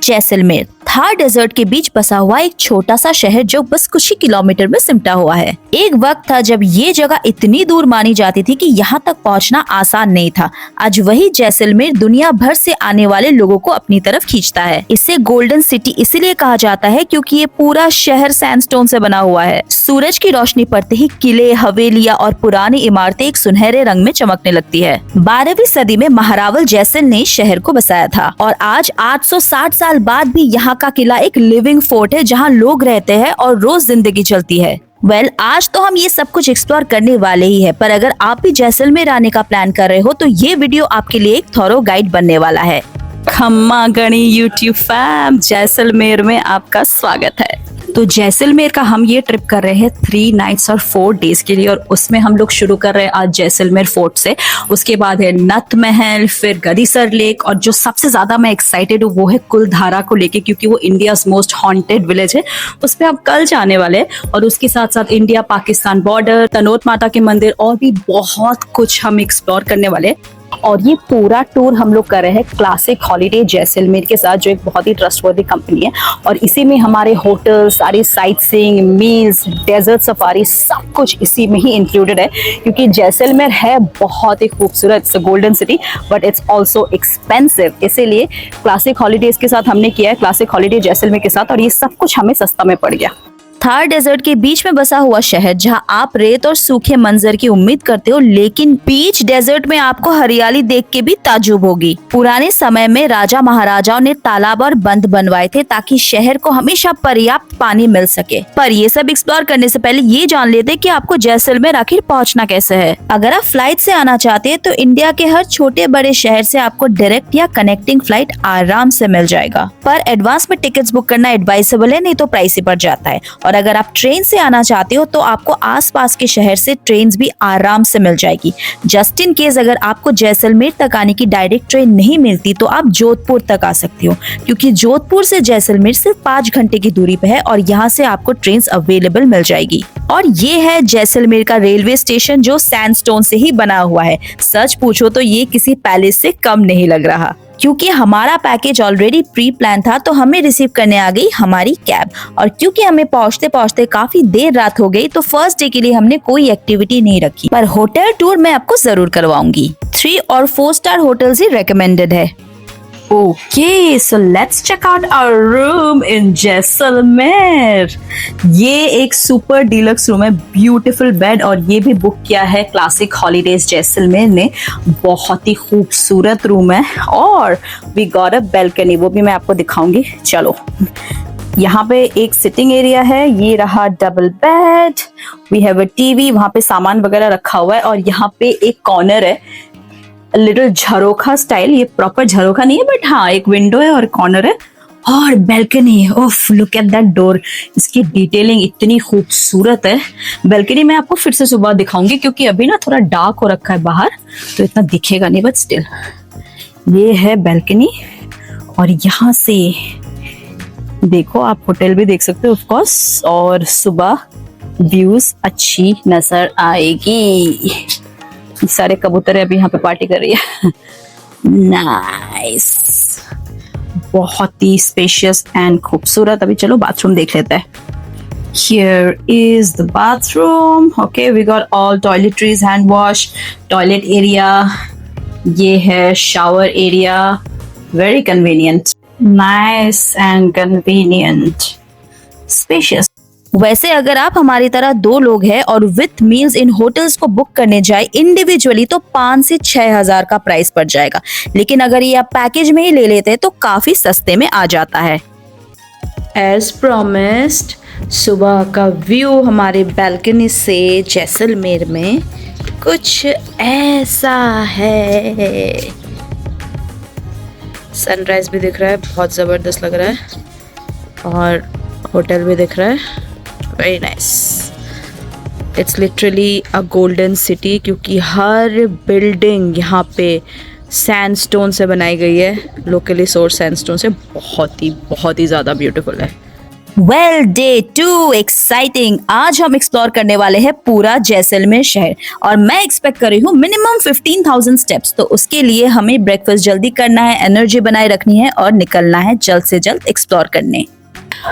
Jaisalmer Thar desert के बीच बसा हुआ एक छोटा सा शहर जो बस कुछ ही किलोमीटर में सिमटा हुआ है। एक वक्त था जब ये जगह इतनी दूर मानी जाती थी कि यहाँ तक पहुँचना आसान नहीं था। आज वही जैसलमेर दुनिया भर से आने वाले लोगों को अपनी तरफ खींचता है। इसे गोल्डन सिटी इसलिए कहा जाता है क्योंकि ये पूरा शहर सैंडस्टोन से बना हुआ है। सूरज की रोशनी पड़ते ही किले, हवेलियां और पुरानी इमारतें एक सुनहरे रंग में चमकने लगती है। 12वीं सदी में महारावल जैसल ने शहर को बसाया था और आज 860 साल बाद भी यहाँ का किला एक लिविंग फोर्ट है जहाँ लोग रहते हैं और रोज जिंदगी चलती है। आज तो हम ये सब कुछ एक्सप्लोर करने वाले ही है, पर अगर आप भी जैसलमेर आने का प्लान कर रहे हो तो ये वीडियो आपके लिए एक थॉरो गाइड बनने वाला है। खम्मा गणी यूट्यूब फैम, जैसलमेर में आपका स्वागत है। तो जैसलमेर का हम ये ट्रिप कर रहे हैं 3 नाइट्स और 4 डेज के लिए, और उसमें हम लोग शुरू कर रहे हैं आज जैसलमेर फोर्ट से। उसके बाद है नत महल, फिर गदीसर लेक, और जो सबसे ज्यादा मैं एक्साइटेड हूँ वो है कुलधारा को लेके, क्योंकि वो इंडियाज मोस्ट हॉन्टेड विलेज है। उस पर हम कल जाने वाले हैं, और उसके साथ साथ इंडिया पाकिस्तान बॉर्डर, तनोट माता के मंदिर और भी बहुत कुछ हम एक्सप्लोर करने वाले हैं। और ये पूरा टूर हम लोग कर रहे हैं क्लासिक हॉलीडे जैसलमेर के साथ, जो एक बहुत ही ट्रस्टवर्दी कंपनी है। और इसी में हमारे होटल, सारी sightseeing, meals, desert safari, सब कुछ इसी में ही इंक्लूडेड है। क्योंकि जैसलमेर है बहुत ही खूबसूरत, it's a golden city, but it's also expensive. इसीलिए क्लासिक हॉलीडेज के साथ हमने किया है, क्लासिक हॉलीडे जैसलमेर के साथ, और ये सब कुछ हमें सस्ता में पड़ गया। थार डेजर्ट के बीच में बसा हुआ शहर, जहां आप रेत और सूखे मंजर की उम्मीद करते हो, लेकिन बीच डेजर्ट में आपको हरियाली देख के भी ताजुब होगी। पुराने समय में राजा महाराजाओं ने तालाब और बंद बनवाए थे ताकि शहर को हमेशा पर्याप्त पानी मिल सके। पर ये सब एक्सप्लोर करने से पहले ये जान लेते कि आपको जैसलमेर आखिर पहुंचना कैसे है। अगर आप फ्लाइट से आना चाहते हैं तो इंडिया के हर छोटे बड़े शहर से आपको डायरेक्ट या कनेक्टिंग फ्लाइट आराम से मिल जाएगा। पर एडवांस में टिकट्स बुक करना एडवाइसेबल है, नहीं तो प्राइसी पड़ जाता है। और अगर आप ट्रेन से आना चाहते हो तो आपको आसपास के शहर से ट्रेन भी आराम से मिल जाएगी। जस्ट इन केस अगर आपको जैसलमेर तक आने की डायरेक्ट ट्रेन नहीं मिलती तो आप जोधपुर तक आ सकती हो, क्योंकि जोधपुर से जैसलमेर सिर्फ 5 घंटे की दूरी पे है और यहाँ से आपको ट्रेन अवेलेबल मिल जाएगी। और ये है जैसलमेर का रेलवे स्टेशन, जो सैंडस्टोन से ही बना हुआ है। सच पूछो तो ये किसी पैलेस से कम नहीं लग रहा। क्योंकि हमारा पैकेज ऑलरेडी प्री प्लान था तो हमें रिसीव करने आ गई हमारी कैब, और क्योंकि हमें पहुंचते पहुंचते काफी देर रात हो गई तो फर्स्ट डे के लिए हमने कोई एक्टिविटी नहीं रखी। पर होटल टूर मैं आपको जरूर करवाऊंगी। 3 और 4 स्टार होटल्स ही रेकमेंडेड है। Okay, so let's check out our room in Jaisalmer. ये एक सुपर डीलक्स रूम है, ब्यूटीफुल बेड, और ये भी बुक किया है क्लासिक हॉलीडेज जैसलमेर ने। बहुत ही खूबसूरत रूम है, और वी गॉट अ बैल्कनी, वो भी मैं आपको दिखाऊंगी। चलो, यहाँ पे एक सिटिंग एरिया है, ये रहा double bed, we have a TV, वहाँ पे सामान वगैरह रखा हुआ है, और यहाँ पे एक कॉर्नर है, लिटिल झरोखा स्टाइल। ये प्रॉपर झरोखा नहीं है, बट हाँ एक विंडो है और कॉर्नर है, और balcony. Of, look at that door, इसकी डिटेलिंग इतनी खूबसूरत है। बैल्कनी मैं आपको फिर से सुबह दिखाऊंगी, क्योंकि अभी ना थोड़ा डार्क हो रखा है बाहर, तो इतना दिखेगा नहीं, बट स्टिल ये है बैल्कनी। और यहाँ से देखो, आप होटल भी देख सकते हो ऑफ कोर्स, और सुबह व्यूज अच्छी नजर आएगी। सारे कबूतर अभी यहाँ पे पार्टी कर रही है। नाइस, बहुत ही स्पेशियस एंड खूबसूरत। अभी चलो बाथरूम देख लेते हैं। Here is the bathroom. Okay, we got all toiletries, hand wash, toilet area. ये है shower area. Very convenient. Nice and convenient. Spacious. वैसे अगर आप हमारी तरह 2 लोग हैं और विथ मील्स इन होटल्स को बुक करने जाए इंडिविजुअली तो 5 से 6 हजार का प्राइस पड़ जाएगा, लेकिन अगर ये आप पैकेज में ही ले लेते हैं तो काफी सस्ते में आ जाता है। एज प्रॉमिस्ड, सुबह का व्यू हमारे बैल्कनी से जैसलमेर में कुछ ऐसा है। सनराइज भी दिख रहा है, बहुत जबरदस्त लग रहा है, और होटल भी दिख रहा है। Very nice, it's literally a golden city, क्योंकि हर बिल्डिंग यहाँ पे सैंडस्टोन से बनाई गई है, लोकली सोर्स सैंडस्टोन से। बहुत ही ज़्यादा ब्यूटीफुल है। Well day 2 exciting. आज हम एक्सप्लोर करने वाले हैं पूरा जैसलमेर शहर और मैं एक्सपेक्ट कर रही हूँ मिनिमम 15,000 स्टेप्स। तो उसके लिए हमें ब्रेकफास्ट जल्दी करना है, एनर्जी बनाए रखनी है और निकलना है जल्द से जल्द एक्सप्लोर करने।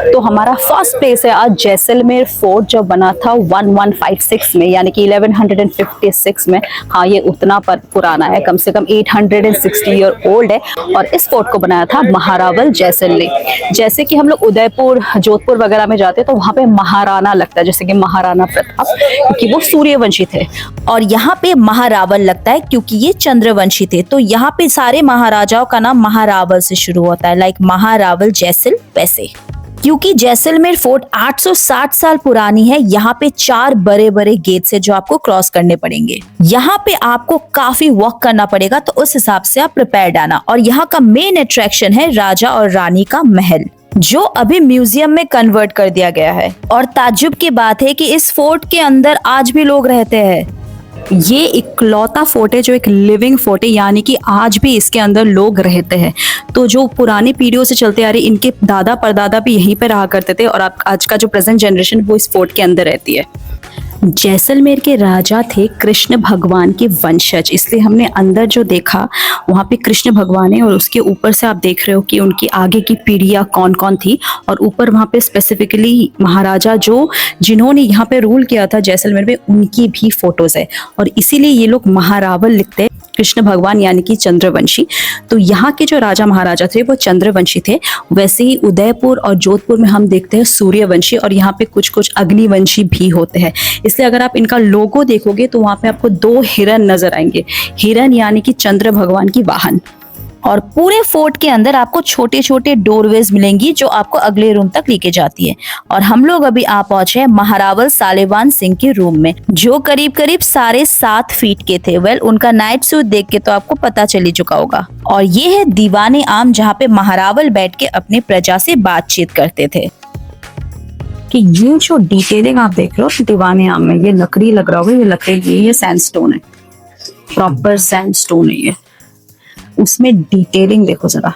तो हमारा फर्स्ट प्लेस है आज जैसलमेर फोर्ट, जो बना था 1156 में, यानी कि 1156 में। हाँ, ये उतना पर पुराना है, कम से कम 860 ईयर ओल्ड है। और इस फोर्ट को बनाया था महारावल जैसल ने। जैसे कि हम लोग उदयपुर, जोधपुर वगैरह में जाते हैं तो वहाँ पे महाराणा लगता है, जैसे कि महाराणा प्रताप, क्योंकि वो सूर्यवंशी थे। और यहाँ पे महारावल लगता है क्योंकि ये चंद्रवंशी थे। तो यहाँ पे सारे महाराजाओं का नाम महारावल से शुरू होता है, लाइक महारावल जैसल वैसे। क्योंकि जैसलमेर फोर्ट 860 साल पुरानी है, यहाँ पे 4 बड़े बड़े गेट्स है जो आपको क्रॉस करने पड़ेंगे। यहाँ पे आपको काफी वॉक करना पड़ेगा, तो उस हिसाब से आप प्रिपेयर्ड आना। और यहाँ का मेन अट्रैक्शन है राजा और रानी का महल, जो अभी म्यूजियम में कन्वर्ट कर दिया गया है। और ताज्जुब की बात है कि इस फोर्ट के अंदर आज भी लोग रहते हैं। ये इकलौता फोर्ट है जो एक लिविंग फोर्ट है, यानी कि आज भी इसके अंदर लोग रहते हैं। तो जो पुरानी पीढ़ियों से चलते आ रहे, इनके दादा परदादा भी यहीं पे रहा करते थे, और आज का जो प्रेजेंट जनरेशन वो इस फोर्ट के अंदर रहती है। जैसलमेर के राजा थे कृष्ण भगवान के वंशज, इसलिए हमने अंदर जो देखा वहाँ पे कृष्ण भगवान है, और उसके ऊपर से आप देख रहे हो कि उनकी आगे की पीढ़ियाँ कौन कौन थी। और ऊपर वहाँ पे स्पेसिफिकली महाराजा जिन्होंने यहाँ पे रूल किया था जैसलमेर में, उनकी भी फोटोज है। और इसीलिए ये लोग महारावल लिखते हैं, कृष्ण भगवान यानी कि चंद्रवंशी। तो यहाँ के जो राजा महाराजा थे वो चंद्रवंशी थे। वैसे ही उदयपुर और जोधपुर में हम देखते हैं सूर्यवंशी, और यहाँ पे कुछ कुछ अग्निवंशी भी होते हैं। इसलिए अगर आप इनका लोगो देखोगे तो वहाँ पे आपको 2 हिरन नजर आएंगे। हिरन यानी कि चंद्र भगवान की वाहन। और पूरे फोर्ट के अंदर आपको छोटे छोटे डोरवेज मिलेंगी जो आपको अगले रूम तक लेके जाती है। और हम लोग अभी आ पहुंचे हैं महारावल सालेवान सिंह के रूम में, जो करीब करीब 7.5 फीट के थे। वेल, उनका नाइट सूट देख के तो आपको पता चल ही चुका होगा। और ये है दीवाने आम, जहाँ पे महारावल बैठ के अपने प्रजा से बातचीत करते थे। कि ये जो डिटेलिंग आप देख रहे हो दीवाने आम में, ये लकड़ी लग रहा होगा, ये लकड़ी, ये सैंडस्टोन है, प्रॉपर सैंडस्टोन है ये। उसमें डिटेलिंग देखो जरा।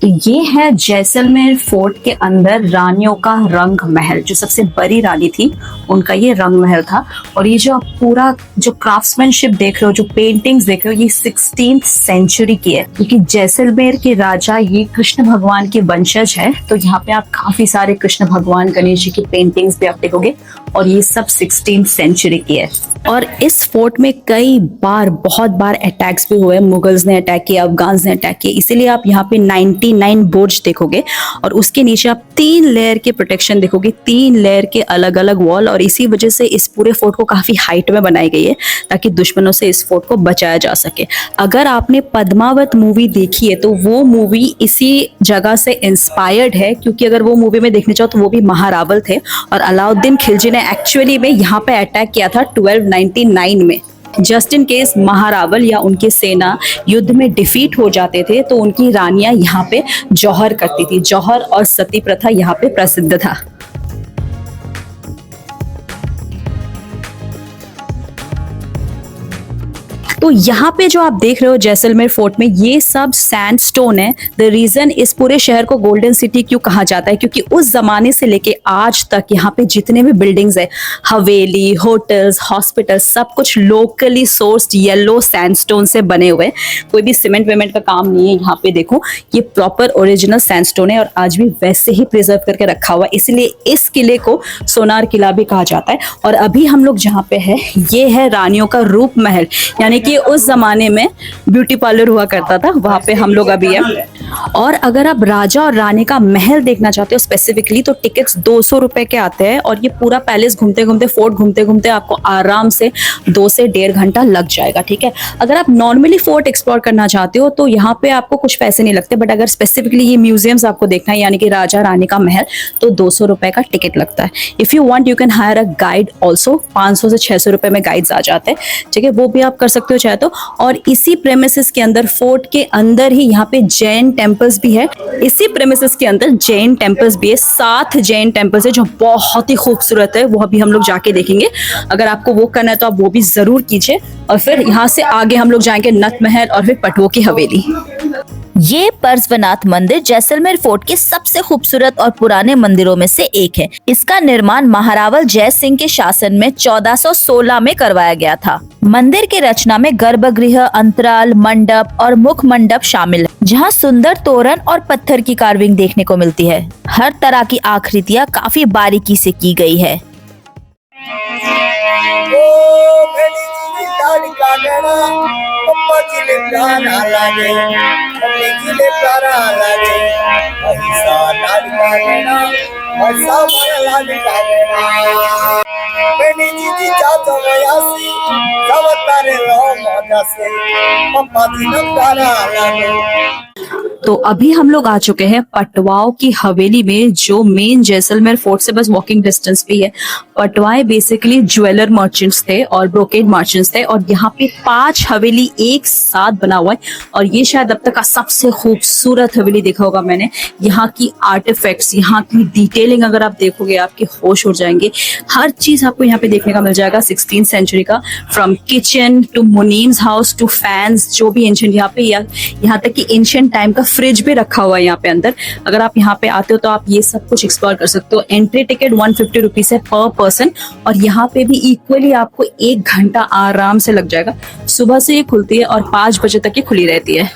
तो ये है जैसलमेर फोर्ट के अंदर रानियों का रंग महल। जो सबसे बड़ी रानी थी उनका ये रंग महल था। और ये जो पूरा जो क्राफ्ट्समैनशिप देख रहे हो, जो पेंटिंग्स देख रहे हो, ये 16th सेंचुरी की है। क्योंकि जैसलमेर के राजा ये कृष्ण भगवान के वंशज है, तो यहाँ पे आप काफी सारे कृष्ण भगवान, गणेश जी की पेंटिंग्स भी आप देखोगे। और ये सब 16th सेंचुरी की है। और इस फोर्ट में कई बार, बहुत बार अटैक्स भी हुए। मुगल्स ने अटैक किया, अफगान्स ने अटैक किया। इसीलिए आप यहाँ पे 99 बुर्ज देखोगे, और उसके नीचे आप 3 लेयर के प्रोटेक्शन देखोगे, 3 लेयर के अलग अलग वॉल। और इसी वजह से इस पूरे फोर्ट को काफी हाइट में बनाई गई है, ताकि दुश्मनों से इस फोर्ट को बचाया जा सके। अगर आपने पद्मावत मूवी देखी है तो वो मूवी इसी जगह से इंस्पायर्ड है, क्योंकि अगर वो मूवी में देखने चाहो तो वो भी महारावल थे। और अलाउद्दीन खिलजी ने एक्चुअली में यहाँ पे अटैक किया था 1299 में। जस्ट इन केस महारावल या उनकी सेना युद्ध में डिफीट हो जाते थे, तो उनकी रानियां यहाँ पे जौहर करती थी। जौहर और सती प्रथा यहाँ पे प्रसिद्ध था। तो यहाँ पे जो आप देख रहे हो जैसलमेर फोर्ट में, ये सब सैंडस्टोन है। द रीजन इस पूरे शहर को गोल्डन सिटी क्यों कहा जाता है, क्योंकि उस जमाने से लेके आज तक यहाँ पे जितने भी बिल्डिंग्स है, हवेली, होटल्स, हॉस्पिटल, सब कुछ लोकली सोर्स्ड येलो सैंडस्टोन से बने हुए। कोई भी सीमेंट वेमेंट का काम नहीं है। यहाँ पे देखो, ये प्रॉपर ओरिजिनल सैंडस्टोन है और आज भी वैसे ही प्रिजर्व करके रखा हुआ है। इसलिए इस किले को सोनार किला भी कहा जाता है। और अभी हम लोग जहाँ पे है, ये है रानियों का रूप महल, यानी कि उस जमाने में ब्यूटी पार्लर हुआ करता था, वहां पे हम लोग अभी है। और अगर आप राजा और रानी का महल देखना चाहते हो स्पेसिफिकली, तो टिकट्स 200 रुपए के आते हैं। और ये पूरा पैलेस घूमते घूमते, फोर्ट घूमते घूमते आपको आराम से 2 से 1.5 घंटा लग जाएगा। ठीक है, अगर आप नॉर्मली फोर्ट एक्सप्लोर करना चाहते हो तो यहाँ पे आपको कुछ पैसे नहीं लगते। बट अगर स्पेसिफिकली ये म्यूजियम्स आपको देखना है, यानी कि राजा रानी का महल, तो 200 रुपए का टिकट लगता है। If you want, you can hire a guide also. 500 से 600 रुपए में गाइड्स आ जाते हैं। ठीक है, वो भी आप कर सकते हो चाहे तो। और इसी प्रेमिसेस के अंदर, फोर्ट के अंदर ही, यहाँ पे जैन टेम्पल्स भी है। इसी प्रेमिसेस के अंदर जैन टेम्पल्स भी है, 7 जैन टेम्पल्स है जो बहुत ही खूबसूरत है। वो अभी हम लोग जाके देखेंगे। अगर आपको वो करना है तो आप वो भी जरूर कीजिए। और फिर यहाँ से आगे हम लोग जाएंगे नत महल और फिर पटवों की हवेली। ये पार्श्वनाथ मंदिर जैसलमेर फोर्ट के सबसे खूबसूरत और पुराने मंदिरों में से एक है। इसका निर्माण महारावल जय सिंह के शासन में 1416 में करवाया गया था। मंदिर की रचना में गर्भगृह, अंतराल, मंडप और मुख मंडप शामिल है, जहाँ सुंदर तोरण और पत्थर की कार्विंग देखने को मिलती है। हर तरह की आकृतियाँ काफी बारीकी से की गई है। तो अभी हम लोग आ चुके हैं पटवाओं की हवेली में, जो मेन जैसलमेर फोर्ट से बस वॉकिंग डिस्टेंस पे है। पटवाए बेसिकली ज्वेलर मर्चेंट्स थे और ब्रोकेड मर्चेंट्स थे, और यहाँ पे 5 हवेली एक साथ बना हुआ है। और ये शायद अब तक का सबसे खूबसूरत हवेली देखा होगा मैंने। यहाँ की आर्टिफैक्ट्स, यहाँ की डिटेलिंग अगर आप देखोगे आपके होश उड़ जाएंगे। हर चीज आपको यहाँ पे देखने का मिल जाएगा 16th सेंचुरी का, फ्रॉम किचन टू मुनीम्स हाउस टू फैंस, जो भी एंशिएंट यहाँ पे, यहाँ तक कि एंशिएंट टाइम का फ्रिज भी रखा हुआ है यहाँ पे अंदर। अगर आप यहाँ पे आते हो तो आप ये सब कुछ एक्सप्लोर कर सकते हो। एंट्री टिकट 150 रुपीज है पर पर्सन, और यहाँ पे भी इक्वली आपको 1 घंटा आराम से लग जाएगा। सुबह से ये खुलती है और 5 बजे तक ये खुली रहती है।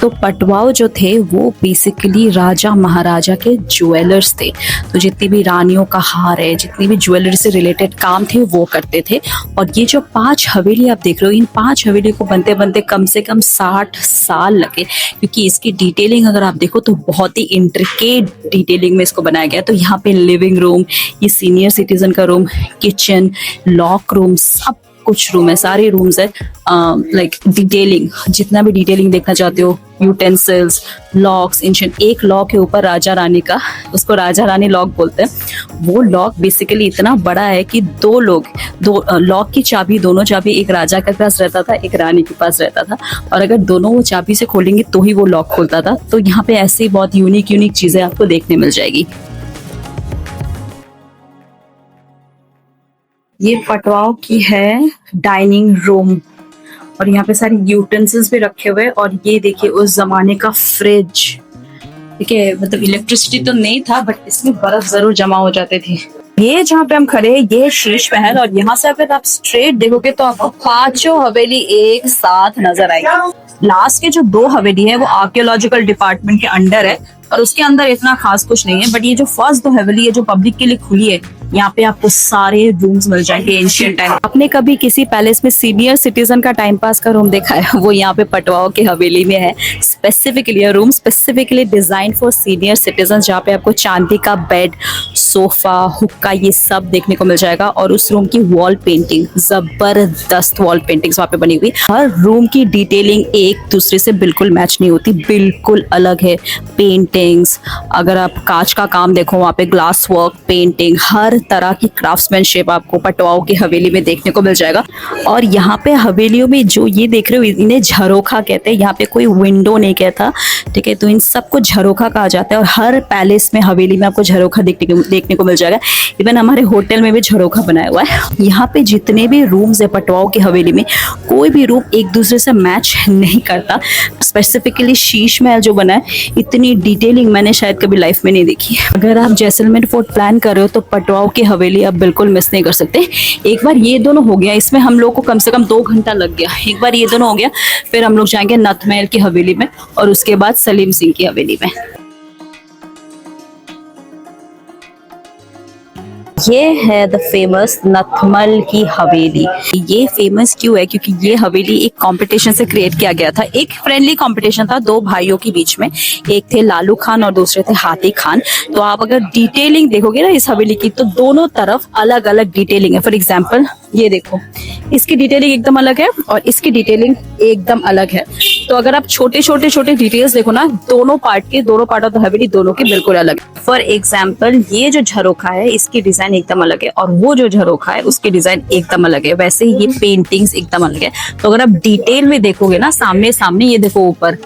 तो पटवाओ जो थे वो बेसिकली राजा महाराजा के ज्वेलर्स थे। तो जितनी भी रानियों का हार है, जितनी भी ज्वेलरी से रिलेटेड काम थे वो करते थे। और ये जो 5 हवेली आप देख रहे हो, इन 5 हवेली को बनते बनते कम से कम 60 साल लगे, क्योंकि इसकी डिटेलिंग अगर आप देखो तो बहुत ही इंट्रिकेट डिटेलिंग में इसको बनाया गया। तो यहाँ पे लिविंग रूम, ये सीनियर सिटीजन का रूम, किचन, लॉक रूम, सब कुछ रूम है, सारे रूम्स है। लाइक डिटेलिंग, जितना भी डिटेलिंग देखना चाहते हो, यूटेंसिल्स, लॉक्स, एंशिएंट। एक लॉक है ऊपर राजा रानी का, उसको राजा रानी लॉक बोलते हैं। वो लॉक बेसिकली इतना बड़ा है कि दो लॉक की चाबी, दोनों चाबी एक राजा के पास रहता था, एक रानी के पास रहता था, और अगर दोनों वो चाबी से खोलेंगे तो ही वो लॉक खुलता था। तो यहाँ पे ऐसी बहुत यूनिक चीजें आपको देखने मिल जाएगी। ये पटवाओं की है डाइनिंग रूम, और यहाँ पे सारे यूटेंसिल्स भी रखे हुए। और ये देखिए उस जमाने का फ्रिज। ठीक है, मतलब इलेक्ट्रिसिटी तो नहीं था, बट इसमें बर्फ जरूर जमा हो जाते थे। ये जहाँ पे हम खड़े हैं ये शीश महल, और यहाँ से अगर आप स्ट्रेट देखोगे तो आपको 5 हवेली एक साथ नजर आएगी। लास्ट के जो 2 हवेली है वो आर्कियोलॉजिकल डिपार्टमेंट के अंडर है, और उसके अंदर इतना खास कुछ नहीं है। बट ये जो फर्स्ट 2 हवेली है जो पब्लिक के लिए खुली है, यहाँ पे आपको सारे रूम्स मिल जाएंगे एंशिएंट टाइम। आपने कभी किसी पैलेस में सीनियर सिटीजन का टाइम पास का रूम देखा है? वो यहाँ पे पटवाओं की हवेली में है। Specifically room specifically design for senior citizen, जहाँ पे आपको चांदी का बेड, सोफा, हुक्का, ये सब देखने को मिल जाएगा। और उस रूम की वॉल पेंटिंग, जबरदस्त वॉल पेंटिंग्स वहाँ पे बनी हुई। हर रूम की डिटेलिंग एक दूसरे से बिल्कुल मैच नहीं होती, बिल्कुल अलग है। पेंटिंग्स, अगर आप कांच का काम देखो, वहाँ पे ग्लास वर्क, पेंटिंग, हर तरह की क्राफ्ट्समैनशिप आपको पटवाओं की हवेली में देखने को मिल जाएगा। और यहाँ पे हवेलियों में जो ये देख रहे हो, इन्हें झरोखा कहते हैं। यहाँ पे कोई विंडो नहीं कहता, ठीक है, तो इन सबको झरोखा कहा जाता है। और हर पैलेस में, हवेली में आपको झरोखा देखने को मिल जाएगा। इवन हमारे होटल में भी झरोखा बनाया हुआ है। यहाँ पे जितने भी रूम्स है पटवाओं की हवेली में, कोई भी रूम एक दूसरे से मैच नहीं करता। स्पेसिफिकली शीश महल जो बना है, इतनी डिटेलिंग मैंने शायद कभी लाइफ में नहीं देखी। अगर आप जैसलमेर फोर्ट प्लान कर रहे हो तो पटवाओं की हवेली आप बिल्कुल मिस नहीं कर सकते। एक बार ये दोनों हो गया, इसमें हम लोग को कम से कम 2 घंटा लग गया। एक बार ये दोनों हो गया, फिर हम लोग जाएंगे नत महल की हवेली में, और उसके बाद सलीम सिंह की हवेली में। ये है द फेमस नथमल की हवेली। ये फेमस क्यों है? क्योंकि ये हवेली एक कंपटीशन से क्रिएट किया गया था। एक फ्रेंडली कंपटीशन था 2 भाइयों के बीच में, एक थे लालू खान और दूसरे थे हाथी खान। तो आप अगर डिटेलिंग देखोगे ना इस हवेली की, तो दोनों तरफ अलग अलग डिटेलिंग है। फॉर एग्जाम्पल ये देखो, इसकी डिटेलिंग एकदम अलग है और इसकी डिटेलिंग एकदम अलग है। तो अगर आप छोटे छोटे डिटेल्स देखो ना, दोनों पार्ट ऑफ द हवेली दोनों के बिल्कुल अलग है। फॉर एग्जाम्पल, ये जो झरोखा है इसकी डिजाइन एकदम अलग है और वो जो झरोखा है उसकी डिजाइन एकदम अलग है। वैसे ही ये पेंटिंग्स एकदम अलग है। तो अगर आप डिटेल में देखोगे ना, सामने सामने ये देखो ऊपर,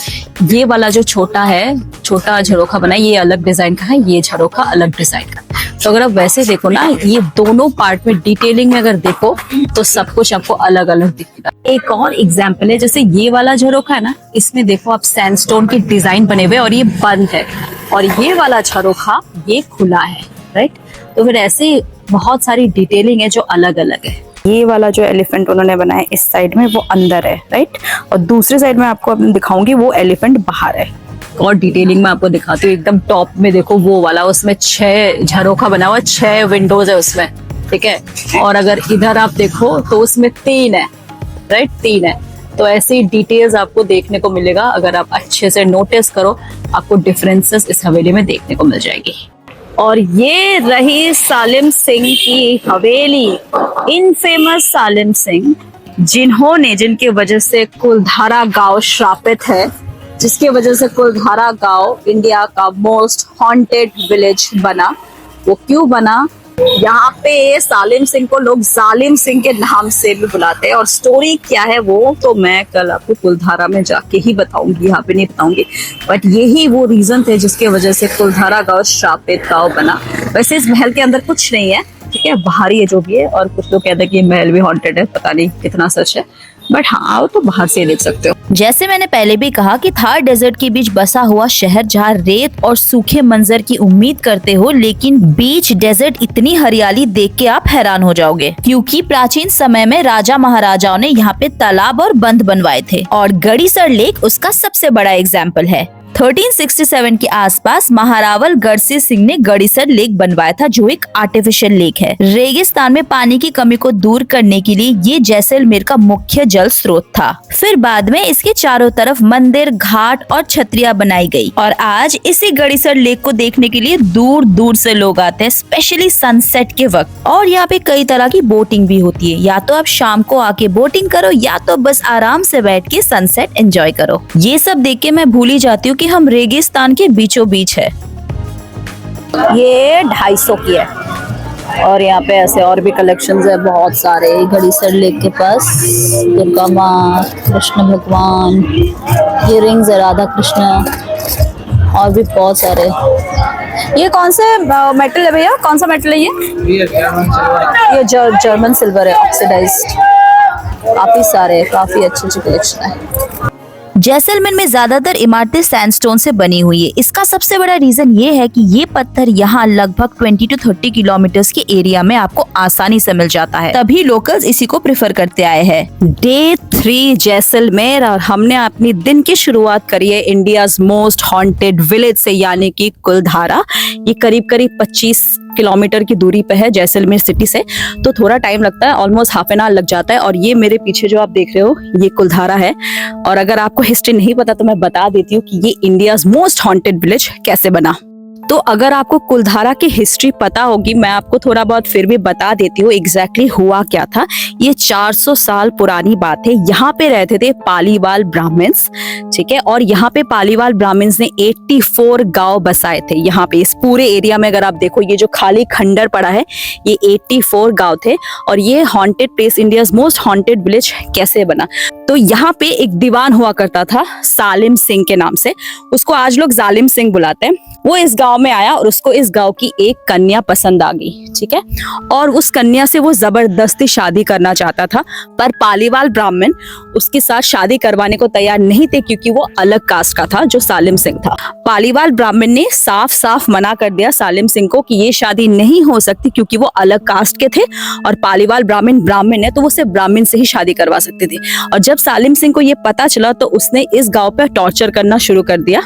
ये वाला जो छोटा झरोखा बना है ये अलग डिजाइन का है, ये झरोखा अलग डिजाइन का। तो अगर आप वैसे देखो ना, ये दोनों पार्ट में डिटेलिंग में अगर देखो तो सब कुछ आपको अलग अलग दिखेगा। एक और एग्जाम्पल है, जैसे ये वाला झरोखा है ना, इसमें देखो आप सैंडस्टोन के डिजाइन बने हुए और ये बंद है, और ये वाला झरोखा ये खुला है, राइट। तो फिर ऐसे बहुत सारी डिटेलिंग है जो अलग अलग है। ये वाला जो एलिफेंट उन्होंने बनाया इस साइड में वो अंदर है, राइट, और दूसरी साइड में आपको दिखाऊंगी वो एलिफेंट बाहर है। और डिटेलिंग में आपको दिखाती हूँ, एकदम टॉप में देखो वो वाला, उसमें 6 झरोखा बना हुआ, 6 विंडोज है उसमें, ठीक है। और अगर इधर आप देखो तो उसमें 3 है, राइट, 3 है। तो ऐसी डिटेल्स आपको देखने को मिलेगा। अगर आप अच्छे से नोटिस करो आपको डिफरेंसेस इस हवेली में देखने को मिल जाएगी। और ये रही सालिम सिंह की हवेली, इनफेमस सालिम सिंह, जिनकी वजह से कुलधारा गांव श्रापित है, जिसकी वजह से कुलधारा गांव इंडिया का मोस्ट हॉन्टेड विलेज बना। वो क्यों बना? यहाँ पे सालिम सिंह को लोग जालिम सिंह के नाम से भी बुलाते हैं, और स्टोरी क्या है वो तो मैं कल आपको कुलधारा में जाके ही बताऊंगी, यहाँ पे नहीं बताऊंगी। बट यही वो रीजन थे जिसके वजह से कुलधारा गांव श्रापित गांव बना। वैसे इस महल के अंदर कुछ नहीं है, ठीक है, बाहर ही है जो भी है, और कुछ लोग कहते हैं कि ये महल भी हॉन्टेड है, पता नहीं कितना सच है, बट हाँ आओ तो बाहर से देख सकते हो। जैसे मैंने पहले भी कहा कि थार डेजर्ट के बीच बसा हुआ शहर जहाँ रेत और सूखे मंजर की उम्मीद करते हो, लेकिन बीच डेजर्ट इतनी हरियाली देख के आप हैरान हो जाओगे, क्योंकि प्राचीन समय में राजा महाराजाओं ने यहाँ पे तालाब और बंद बनवाए थे, और गड़ीसर लेक उसका सबसे बड़ा एग्जाम्पल है। 1367 के आसपास महारावल गढ़सी सिंह ने गड़ीसर लेक बनवाया था, जो एक आर्टिफिशियल लेक है। रेगिस्तान में पानी की कमी को दूर करने के लिए ये जैसलमेर का मुख्य जल स्रोत था। फिर बाद में इसके चारों तरफ मंदिर, घाट और छतरियां बनाई गई, और आज इसी गड़ीसर लेक को देखने के लिए दूर दूर से लोग आते हैं, स्पेशली सनसेट के वक्त। और यहाँ पे कई तरह की बोटिंग भी होती है, या तो आप शाम को आके बोटिंग करो, या तो बस आराम से बैठ के सनसेट एंजॉय करो। ये सब देख के मैं भूल ही जाती हूँ कि हम रेगिस्तान के बीचों बीच है। ये 250 की है, और यहाँ पे ऐसे और भी कलेक्शंस है बहुत सारे। गड़ीसर लेक के पास दुर्गा माँ, कृष्ण भगवान, ये रिंग्स है राधा कृष्ण, और भी बहुत सारे। ये कौन से मेटल है भैया? कौन सा मेटल है ये जर्मन सिल्वर है, ऑक्सीडाइज्ड। काफी सारे, काफी अच्छी कलेक्शन है। जैसलमेर में ज्यादातर इमारतें सैंडस्टोन से बनी हुई है। इसका सबसे बड़ा रीजन ये है कि ये पत्थर यहाँ लगभग 20 to 30 किलोमीटर के एरिया में आपको आसानी से मिल जाता है, तभी लोकल्स इसी को प्रेफर करते आए हैं। डे 3 जैसलमेर, और हमने अपनी दिन की शुरुआत करी है इंडियाज मोस्ट हॉन्टेड विलेज से, यानी कि कुलधारा। ये करीब 25 किलोमीटर की दूरी पे है जैसलमेर सिटी से, तो थोड़ा टाइम लगता है, ऑलमोस्ट हाफ एन आवर लग जाता है। और ये मेरे पीछे जो आप देख रहे हो ये कुलधारा है। और अगर आपको हिस्ट्री नहीं पता तो मैं बता देती हूँ कि ये इंडियाज मोस्ट हॉन्टेड विलेज कैसे बना। तो अगर आपको कुलधारा की हिस्ट्री पता होगी, मैं आपको थोड़ा बहुत फिर भी बता देती हूँ एग्जैक्टली हुआ क्या था। ये 400 साल पुरानी बात है। यहाँ पे रहते थे पालीवाल ब्राह्मण्स, ठीक है, और यहाँ पे पालीवाल ब्राह्मण्स ने 84 गांव बसाए थे। यहाँ पे इस पूरे एरिया में अगर आप देखो, ये जो खाली खंडर पड़ा है ये 84 गांव थे। और ये haunted place, India's most haunted village कैसे बना? तो यहाँ पे एक दीवान हुआ करता था सालिम सिंह के नाम से, उसको आज लोग जालिम सिंह बुलाते हैं। वो इस गांव में आया और उसको इस गांव की एक कन्या पसंद आ गई, ठीक है, और उस कन्या से वो जबरदस्ती शादी करना चाहता था, पर पालीवाल ब्राह्मण उसके साथ शादी करवाने को तैयार नहीं थे, क्योंकि वो अलग कास्ट का था जो सालिम सिंह था। पालीवाल ब्राह्मण ने साफ साफ मना कर दिया सालिम सिंह को कि ये शादी नहीं हो सकती, क्योंकि वो अलग कास्ट के थे, और पालीवाल ब्राह्मण है तो वो सिर्फ ब्राह्मण से ही शादी करवा सकते थे। और जब सालिम सिंह को ये पता चला तो उसने इस गांव पे टॉर्चर करना शुरू कर दिया,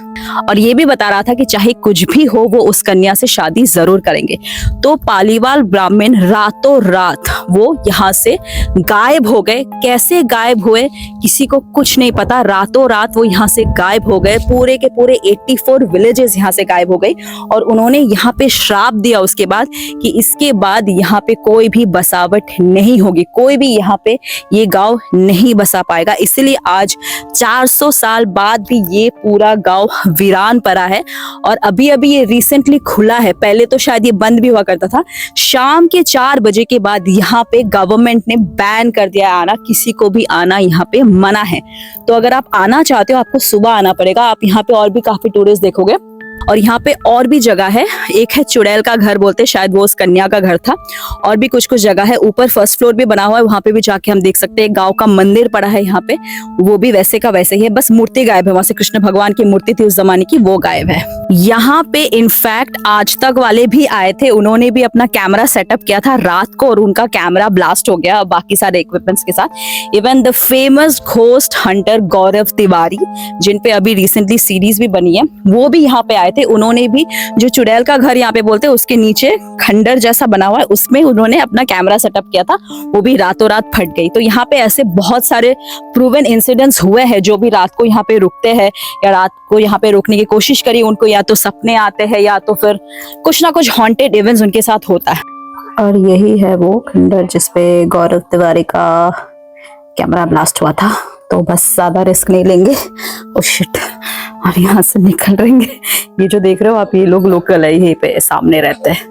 और ये भी बता रहा था कि चाहे कुछ भी हो वो उस कन्या से शादी जरूर करेंगे। तो पालीवाल ब्राह्मण रातों रात वो यहाँ से गायब हो गए। कैसे गायब हुए किसी को कुछ नहीं पता, रातों रात वो यहाँ से गायब हो गए। पूरे के पूरे 84 विलेजेस यहाँ से गायब हो गई और उन्होंने यहाँ पे श्राप दिया उसके बाद कि इसके बाद यहाँ पे कोई भी बसावट नहीं होगी, कोई भी यहाँ पे ये गांव नहीं बसा पाएगा। इसलिए आज 400 साल बाद भी ये पूरा गांव वीरान पड़ा है और अभी अभी ये रिसेंटली खुला है। पहले तो शायद ये बंद भी हुआ करता था। शाम के 4 बजे के बाद यहाँ पे गवर्नमेंट ने बैन कर दिया आना, किसी को भी आना यहाँ पे मना है। तो अगर आप आना चाहते हो आपको सुबह आना पड़ेगा। आप यहाँ पे और भी काफी टूरिस्ट देखोगे और यहाँ पे और भी जगह है। एक है चुड़ैल का घर बोलते, शायद वो उस कन्या का घर था। और भी कुछ कुछ जगह है, ऊपर फर्स्ट फ्लोर भी बना हुआ है, वहां पे भी जाके हम देख सकते हैं। गांव का मंदिर पड़ा है यहाँ पे, वो भी वैसे का वैसे ही है, बस मूर्ति गायब है। वहां से कृष्ण भगवान की मूर्ति थी उस जमाने की, वो गायब है। यहाँ पे इनफैक्ट आज तक वाले भी आए थे, उन्होंने भी अपना कैमरा सेटअप किया था रात को और उनका कैमरा ब्लास्ट हो गया बाकी सारे इक्विपमेंट्स के साथ। Even the famous ghost hunter Gaurav Tiwari, जिन पे अभी रिसेंटली सीरीज भी बनी है, वो भी यहाँ पे आए थे। उन्होंने भी जो चुड़ैल का घर यहाँ पे बोलते हैं उसके नीचे खंडर जैसा बना हुआ है, उसमें उन्होंने अपना कैमरा सेटअप किया था, वो भी रातों रात फट गई। तो यहाँ पे ऐसे बहुत सारे प्रूवन इंसिडेंट्स हुए हैं। जो भी रात को यहाँ पे रुकते हैं या रात को यहाँ पे रुकने की कोशिश करी, उनको या तो सपने आते हैं या तो फिर कुछ ना कुछ हॉन्टेड इवेंट्स उनके साथ होता है। और यही है वो खंडर जिसपे गौरव तिवारी का कैमरा ब्लास्ट हुआ था। तो बस ज्यादा रिस्क नहीं लेंगे। ओ शिट, और यहाँ से निकल रहेंगे। ये जो देख रहे हो आप, ये लोग लोकल है, यहीं पे सामने रहते हैं,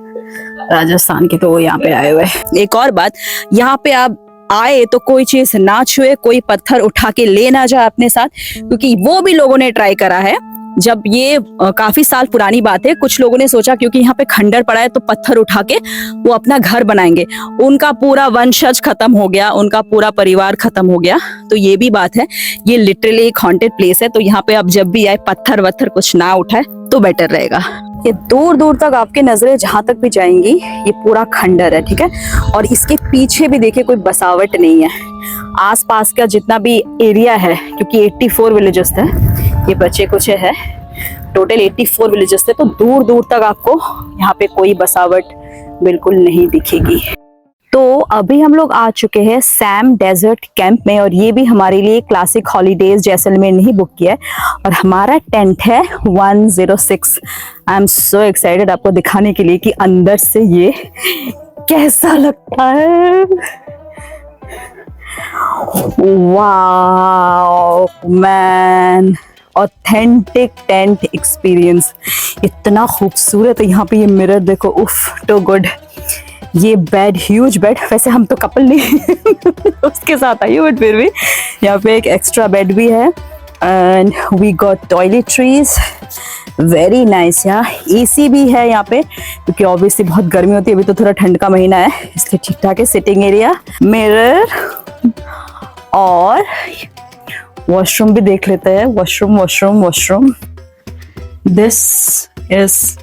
राजस्थान के, तो वो यहाँ पे आए हुए हैं। एक और बात, यहाँ पे आप आए तो कोई चीज ना छुए, कोई पत्थर उठा के ले ना जाए अपने साथ, क्योंकि वो भी लोगों ने ट्राई करा है। जब ये काफी साल पुरानी बात है, कुछ लोगों ने सोचा क्योंकि यहाँ पे खंडर पड़ा है तो पत्थर उठा के वो अपना घर बनाएंगे। उनका पूरा वंशज खत्म हो गया, उनका पूरा परिवार खत्म हो गया। तो ये भी बात है, ये लिटरली एक हॉन्टेड प्लेस है। तो यहाँ पे आप जब भी आए पत्थर वत्थर कुछ ना उठाए तो बेटर रहेगा। ये दूर दूर तक आपके नजरें जहां तक भी जाएंगी ये पूरा खंडर है, ठीक है। और इसके पीछे भी देखिए कोई बसावट नहीं है। आसपास का जितना भी एरिया है, क्योंकि 84 विलेजेस थे, ये बच्चे कुछ है, टोटल 84 विलेजेस थे, तो दूर दूर तक आपको यहाँ पे कोई बसावट बिल्कुल नहीं दिखेगी। तो अभी हम लोग आ चुके हैं सैम डेजर्ट कैंप में और ये भी हमारे लिए क्लासिक हॉलीडेज जैसलमेर ने ही बुक किया है और हमारा टेंट है 106। आई एम सो एक्साइटेड आपको दिखाने के लिए कि अंदर से ये कैसा लगता है। Wow man, authentic tent experience, इतना खूबसूरत है। यहाँ पे ये मिरर देखो, उफ टू गुड। ये बेड, ह्यूज बेड, वैसे हम तो कपल नहीं उसके साथ आई हूँ, बट फिर भी यहाँ पे एक एक्स्ट्रा बेड भी है। And we got toiletries, very nice. यहाँ एसी भी है यहाँ पे, क्योंकि ऑब्वियसली बहुत गर्मी होती है, अभी तो थोड़ा ठंड का महीना है इसलिए ठीक ठाक है। सिटिंग एरिया, मिरर और वॉशरूम भी देख लेते हैं। Washroom washroom washroom, this is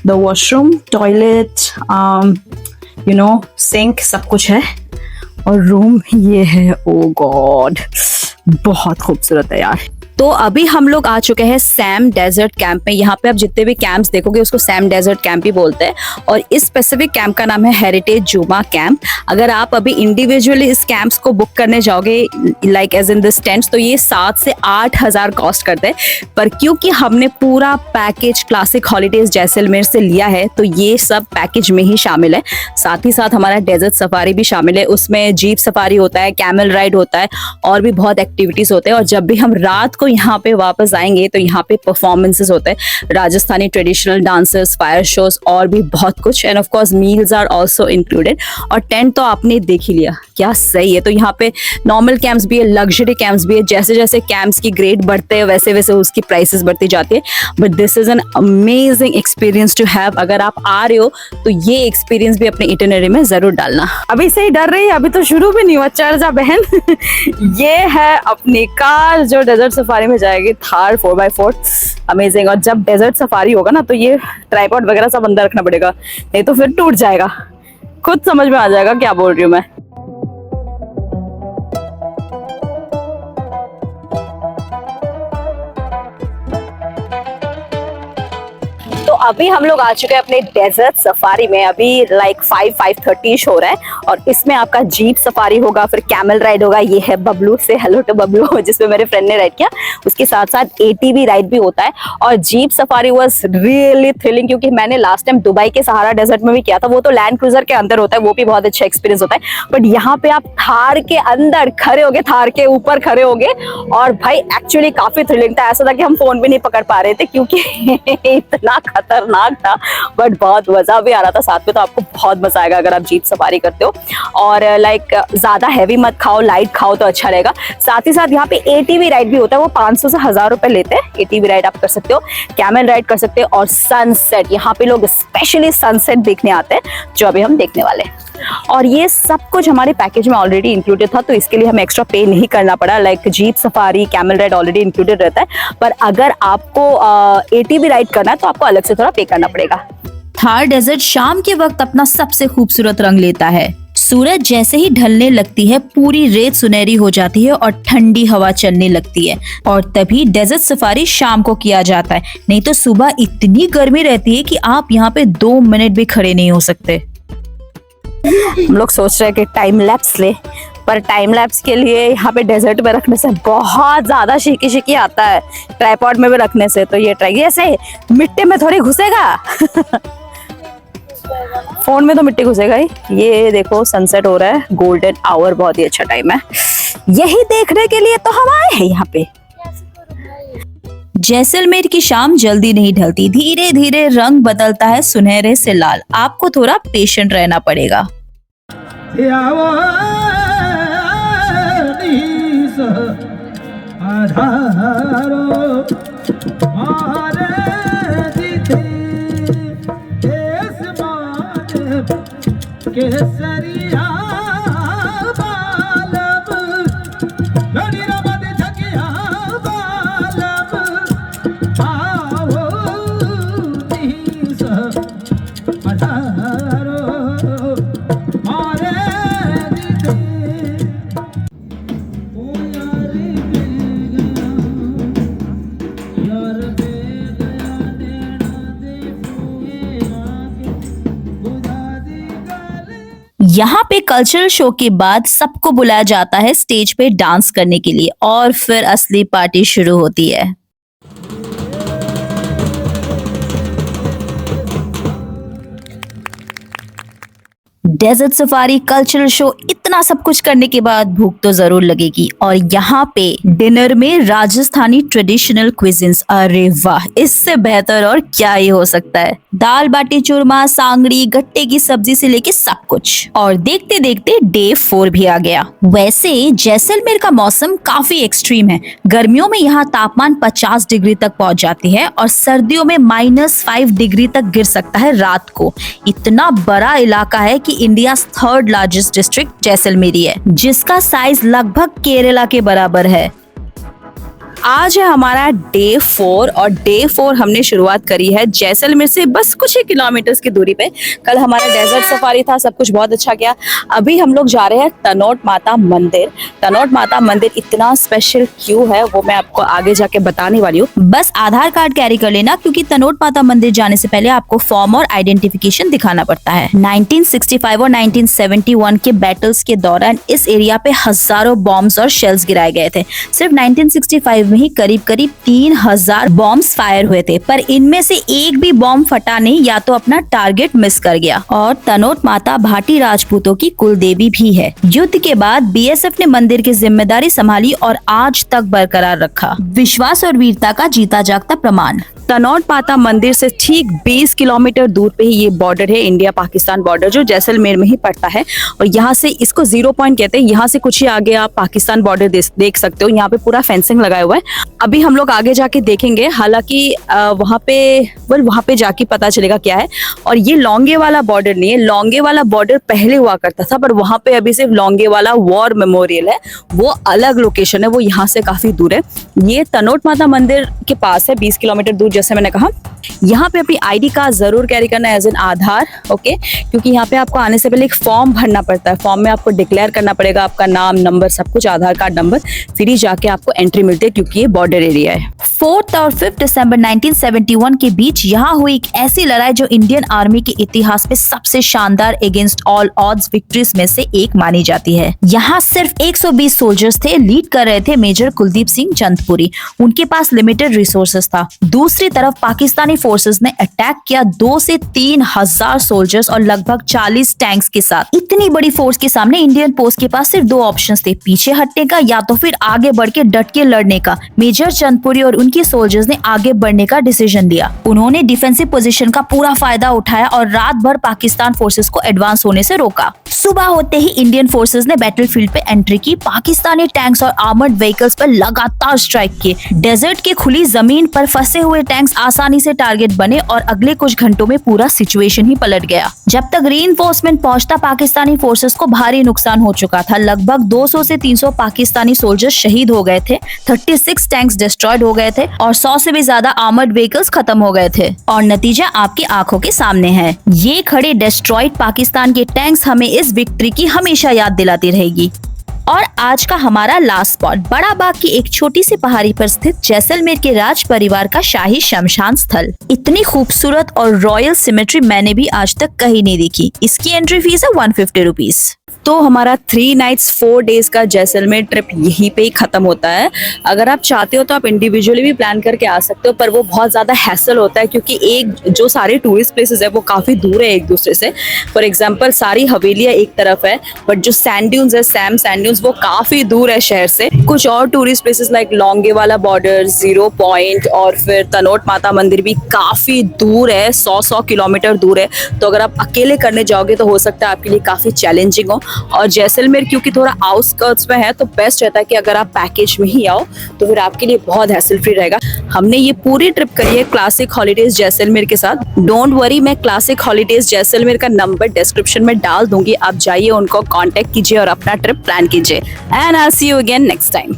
the washroom, toilet, you know sink, सब कुछ है। और रूम ये है। ओ गॉड, बहुत खूबसूरत है यार। तो अभी हम लोग आ चुके हैं सैम डेजर्ट कैंप में। यहाँ पे आप जितने भी कैंप्स देखोगे उसको सैम डेजर्ट कैंप ही बोलते हैं और इस स्पेसिफिक कैंप का नाम है हेरिटेज जुमा कैंप। अगर आप अभी इंडिविजुअली इस कैंप्स को बुक करने जाओगे, like as in this tents, तो ये 7 से 8 हज़ार कॉस्ट करते हैं। पर क्योंकि हमने पूरा पैकेज क्लासिक हॉलीडेज जैसलमेर से लिया है तो ये सब पैकेज में ही शामिल है। साथ ही साथ हमारा डेजर्ट सफारी भी शामिल है, उसमें जीप सफारी होता है, कैमल राइड होता है और भी बहुत एक्टिविटीज होते हैं। और जब भी हम रात को यहाँ पे वापस आएंगे तो यहाँ पे परफॉर्मेंसेस होते हैं, Rajasthani traditional dances, fire shows और भी बहुत कुछ। And of course meals are also included. और टेंट तो आपने देख ही लिया, क्या सही है। तो यहाँ पे नॉर्मल कैंप्स भी है, लग्जरी कैंप्स भी है। जैसे जैसे कैंप्स की ग्रेड बढ़ते हैं वैसे वैसे उसकी प्राइसेस बढ़ती जाती है। But this is an amazing experience to have. अगर आप आ रहे हो तो ये एक्सपीरियंस भी अपने इटिनरी में जरूर डालना। अभी से ही डर रही है, अभी तो शुरू भी नहीं हुआ। चढ़ जा बहन ये है अपनी कार जो डेजर्ट सफारी में जाएगी, थार 4x4, अमेजिंग। और जब डेजर्ट सफारी होगा ना तो ये ट्राइपॉड वगैरह सब अंदर रखना पड़ेगा, नहीं तो फिर टूट जाएगा। खुद समझ में आ जाएगा क्या बोल रही हूँ मैं। तो अभी हम लोग आ चुके हैं अपने डेजर्ट सफारी में। अभी लाइक 5:30 हो रहा है और इसमें आपका जीप सफारी होगा, फिर कैमल राइड होगा। ये है बबलू, से हेलो टू बबलू, जिसमें मेरे फ्रेंड ने राइड किया। उसके साथ साथ एटीवी राइड भी होता है और jeep safari was really thrilling, क्योंकि मैंने लास्ट टाइम दुबई के सहारा डेजर्ट में भी किया था। वो तो लैंड क्रूजर के अंदर होता है, वो भी बहुत अच्छा एक्सपीरियंस होता है। बट यहाँ पे आप थार के अंदर खड़े होगे, थार के ऊपर खड़े होगे, और भाई एक्चुअली काफी थ्रिलिंग था। ऐसा था कि हम फोन भी नहीं पकड़ पा रहे थे क्योंकि इतना खतरनाक था, बट बहुत मजा भी आ रहा था साथ में। तो आपको बहुत मजा आएगा अगर आप जीप सफारी करते हो। और लाइक ज्यादा हैवी मत खाओ, लाइट खाओ तो अच्छा रहेगा। साथ ही साथ यहाँ पे एटीवी राइड भी होता है, वो 500 से 1000 रुपए लेते हैं। एटीवी राइड आप कर सकते हो, कैमल राइड कर सकते हो, और सनसेट, यहाँ पे लोग स्पेशली सनसेट देखने आते हैं, जो अभी हम देखने वाले हैं। और ये सब कुछ हमारे पैकेज में ऑलरेडी इंक्लूडेड था, तो इसके लिए हमें एक्स्ट्रा पे नहीं करना पड़ा। Like jeep safari, camel ride already included रहता है, पर अगर आपको एटीवी राइड करना है तो आपको अलग से थोड़ा पे करना पड़ेगा। थार डेजर्ट शाम के वक्त अपना सबसे खूबसूरत रंग लेता है। सूरज जैसे ही ढलने लगती है, पूरी रेत सुनहरी हो जाती है और ठंडी हवा चलने लगती है, और तभी डेजर्ट सफारी शाम को किया जाता है। नहीं तो सुबह इतनी गर्मी रहती है कि आप यहाँ पे 2 मिनट भी खड़े नहीं हो सकते। हम लोग सोच रहे हैं कि टाइम लैप्स ले, पर टाइम लैप्स के लिए यहाँ पे डेजर्ट में रखने से बहुत ज्यादा शिकी आता है, ट्राइपॉड में भी रखने से। तो ये ट्राई, ऐसे मिट्टी में थोड़ी घुसेगा फोन में तो मिट्टी घुसेगा ही। ये देखो सनसेट हो रहा है, गोल्डन आवर, बहुत ही अच्छा टाइम है। यही देखने के लिए तो हम आए हैं यहाँ पे। जैसलमेर की शाम जल्दी नहीं ढलती, धीरे धीरे रंग बदलता है सुनहरे से लाल। आपको थोड़ा पेशेंट रहना पड़ेगा। यहाँ पे कल्चरल शो के बाद सबको बुलाया जाता है स्टेज पे डांस करने के लिए, और फिर असली पार्टी शुरू होती है। डेजर्ट सफारी, कल्चरल शो, इतना सब कुछ करने के बाद भूख तो जरूर लगेगी। और यहाँ पे डिनर में राजस्थानी ट्रेडिशनल क्विजिन्स, अरे वाह, इससे बेहतर और क्या ही हो सकता है। दाल बाटी चूरमा, सांगड़ी, गट्टे की सब्जी से लेके सब कुछ। और देखते देखते डे 4 भी आ गया। वैसे जैसलमेर का मौसम काफी एक्सट्रीम है। गर्मियों में यहाँ तापमान 50 डिग्री तक पहुँच जाती है, और सर्दियों में -5 डिग्री तक गिर सकता है रात को। इतना बड़ा इलाका है कि India 3rd largest district Jaisalmeri है, जिसका साइज लगभग केरला के बराबर है। आज है हमारा डे 4, और डे 4 हमने शुरुआत करी है जैसलमेर से बस कुछ ही किलोमीटर्स की दूरी पे। कल हमारा डेजर्ट सफारी था, सब कुछ बहुत अच्छा गया। अभी हम लोग जा रहे हैं तनोट माता मंदिर। तनोट माता मंदिर इतना स्पेशल क्यों है वो मैं आपको आगे जाके बताने वाली हूँ। बस आधार कार्ड कैरी कर लेना, क्योंकि तनोट माता मंदिर जाने से पहले आपको फॉर्म और आइडेंटिफिकेशन दिखाना पड़ता है। 1965 और 1971 के बैटल्स के दौरान इस एरिया पे हजारों बॉम्ब्स और शेल्स गिराए गए थे। सिर्फ 1965 में ही करीब 3000 बॉम्ब्स फायर हुए थे, पर इनमें से एक भी बॉम्ब फटा नहीं, या तो अपना टारगेट मिस कर गया। और तनोट माता भाटी राजपूतों की कुल देवी भी है। युद्ध के बाद बीएसएफ ने मंदिर की जिम्मेदारी संभाली और आज तक बरकरार रखा। विश्वास और वीरता का जीता जागता प्रमाण। तनोट माता मंदिर से ठीक 20 किलोमीटर दूर पे ही ये बॉर्डर है, इंडिया पाकिस्तान बॉर्डर, जो जैसलमेर में ही पड़ता है। और यहाँ से इसको 0 पॉइंट कहते हैं। यहाँ से कुछ ही आगे आप पाकिस्तान बॉर्डर देख सकते हो। यहाँ पे पूरा फेंसिंग लगाया हुआ है। अभी हम लोग आगे जाके देखेंगे, हालांकि वहाँ पे जाके पता चलेगा क्या है। और ये लौंगे वाला बॉर्डर नहीं है, लौंगे वाला बॉर्डर पहले हुआ करता था, पर वहाँ पे अभी सिर्फ लौंगे वाला वॉर मेमोरियल है, वो अलग लोकेशन है, वो यहाँ से काफी दूर है। ये तनोट माता मंदिर के पास है, 20 किलोमीटर दूर, जैसे मैंने कहा। यहाँ पे अपनी आईडी कार्ड जरूर कैरी करना है, एज एन आधार, ओके, क्योंकि यहाँ पे आपको आने से पहले एक फॉर्म भरना पड़ता है। फॉर्म में आपको डिक्लेयर करना पड़ेगा आपका नाम, नंबर, सब कुछ, आधार कार्ड नंबर, फिर ही जाके आपको एंट्री मिलती है, क्योंकि ये बॉर्डर एरिया है। 4 और 5 दिसंबर 1971 के बीच यहाँ हुई एक ऐसी लड़ाई जो इंडियन आर्मी के इतिहास में सबसे शानदार अगेंस्ट ऑल ऑड्स विक्ट्रीज में से एक मानी जाती है। यहाँ सिर्फ 120 सोल्जर्स थे, लीड कर रहे थे मेजर कुलदीप सिंह चंदपुरी। उनके पास लिमिटेड रिसोर्सेस था। दूसरी तरफ पाकिस्तानी फोर्सेस ने अटैक किया 2 से 3 हजार सोल्जर्स और लगभग 40 टैंक्स के साथ। इतनी बड़ी फोर्स के सामने इंडियन पोस्ट के पास सिर्फ 2 ऑप्शंस थे, पीछे हटने का या तो फिर आगे बढ़ के डट के लड़ने का। मेजर चंदपुरी और उनके सोल्जर्स ने आगे बढ़ने का डिसीजन लिया। उन्होंने डिफेंसिव पोजीशन का पूरा फायदा उठाया और रात भर पाकिस्तान फोर्सेस को एडवांस होने से रोका। सुबह होते ही इंडियन फोर्सेस ने बैटलफील्ड पे एंट्री की। पाकिस्तानी टैंक्स और आर्मर्ड व्हीकल्स पर लगातार स्ट्राइक किए। डेजर्ट की खुली जमीन पर फंसे हुए टैंक्स आसानी से टारगेट बने और अगले कुछ घंटों में पूरा सिचुएशन ही पलट गया। जब तक रीइंफोर्समेंट पहुंचता, पाकिस्तानी फोर्सेस को भारी नुकसान हो चुका था। लगभग 200 से 300 पाकिस्तानी सोल्जर्स शहीद हो गए थे, 36 टैंक्स डिस्ट्रॉयड हो गए थे और 100 से भी ज्यादा आर्मर्ड व्हीकल्स खत्म हो गए थे। और नतीजा आपकी आंखों के सामने है। ये खड़े डिस्ट्रॉयड पाकिस्तान के टैंक्स हमें इस विक्ट्री की हमेशा याद दिलाती रहेगी। और आज का हमारा लास्ट स्पॉट बड़ा बाग की एक छोटी सी पहाड़ी पर स्थित जैसलमेर के राज परिवार का शाही शमशान स्थल। इतनी खूबसूरत और रॉयल सिमेट्री मैंने भी आज तक कहीं नहीं देखी। इसकी एंट्री फीस है 150 रुपीज। तो हमारा 3 नाइट्स 4 डेज का जैसलमेर ट्रिप यहीं पे ही खत्म होता है। अगर आप चाहते हो तो आप इंडिविजुअली भी प्लान करके आ सकते हो, पर वो बहुत ज्यादा हैसल होता है, क्योंकि एक जो सारे टूरिस्ट प्लेसेस है वो काफी दूर है एक दूसरे से। फॉर एग्जांपल सारी हवेलियां एक तरफ है, बट जो सैंड ड्यून्स है, सैंड ड्यून्स, वो काफी दूर है शहर से। कुछ और टूरिस्ट प्लेसेस लाइक लॉन्गे वाला बॉर्डर, 0 पॉइंट और फिर तनोट माता मंदिर भी काफी दूर है, 100 किलोमीटर दूर है। तो अगर आप अकेले करने जाओगे तो हो सकता है आपके लिए काफी चैलेंजिंग हो। और जैसलमेर क्योंकि थोड़ा आउटस्कर्ट्स में है, तो बेस्ट रहता है कि अगर आप पैकेज में ही आओ तो फिर आपके लिए बहुत हैसल फ्री रहेगा। हमने ये पूरी ट्रिप करी है क्लासिक हॉलीडेज जैसलमेर के साथ। डोंट वरी, मैं क्लासिक हॉलीडेज जैसलमेर का नंबर डिस्क्रिप्शन में डाल दूंगी, आप जाइए, उनको कांटेक्ट कीजिए और अपना ट्रिप प्लान कीजिए। And I see you again next time.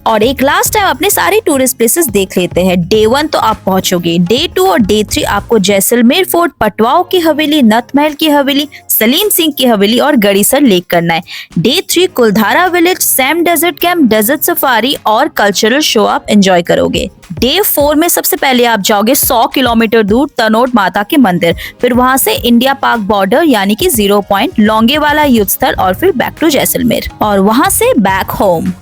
और एक लास्ट टाइम अपने सारे टूरिस्ट प्लेसेस देख लेते हैं। डे 1 तो आप पहुंचोगे, डे 2 और डे 3 आपको जैसलमेर फोर्ट, पटवाओं की हवेली, नथमहल की हवेली, सलीम सिंह की हवेली और गड़ीसर लेक करना है। Day 3 Kuldhara village, Sam desert camp, desert safari और कल्चरल शो आप एंजॉय करोगे। डे 4 में सबसे पहले आप जाओगे 100 किलोमीटर दूर तनोट माता के मंदिर, फिर वहां से इंडिया पाक बॉर्डर यानी कि 0 पॉइंट, लौंगे वाला युद्ध स्थल और फिर बैक टू जैसलमेर और वहां से बैक होम।